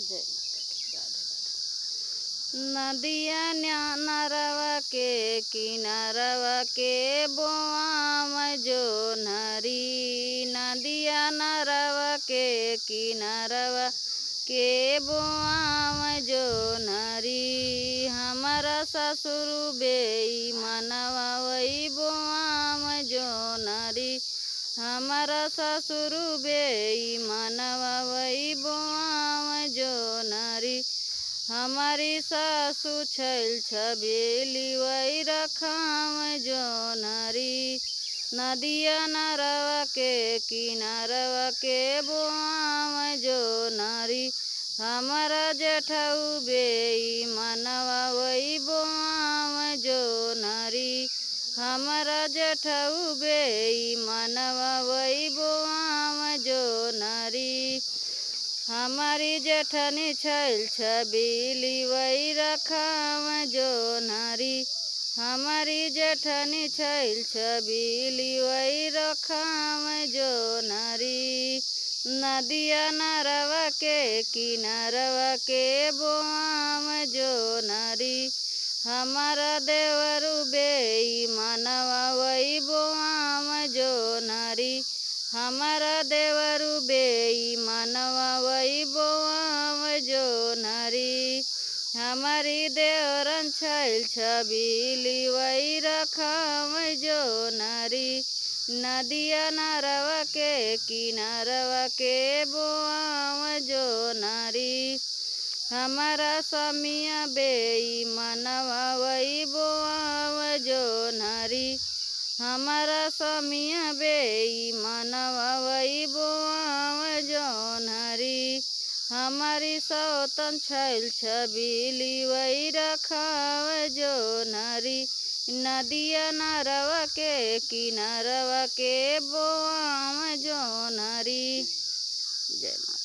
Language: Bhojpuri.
जय माता दी, राधे राधे। नदिया नरवा के किनारवा के बोआम जो नरी, नदिया नरवा के किनारवा के बोआम जो नरी। हमारा ससुर बेई मनवा वही बोआम जो नरी, हमारा ससुर बेई मनवा वही बोआम जो नरी। हमारी सासु छैल छबेली वही रखाम जो नरी। नदिया नरवा के किनारवा के बोआम जो नरी, हमारा जेठऊ बेई मनवा वही बोआम जो नरी। हमारा जेठऊ बेई मनवा वही बोआम जो नरी। हमारी जेठनी छैल छबीली वही रखाम जो नरी। हमारी जेठनी छैल छबीली वही रखाम जो नरी। नदिया नरवा के किनारवा के बोआम जो नरी, हमारा देवरु बेई मनवा वही बोआम जो नरी। हमारा देवरु बेई मनवा वही बोआम जो नरी। हमारी देवरन छैल छबीली वही रखाम जो नरी। नदिया नरवा के किनारवा के बोआम जो नरी, हमारा स्वामिया बेई मनवा वही बोआम जो नरी। हमारा स्वामिया बेई मनवा वही बोआम जो नरी। हमारी सौतन छैल छबीली वही रखाव जो नरी। नदिया नरवा के किनारवा के बोआम जो नरी। जय माता।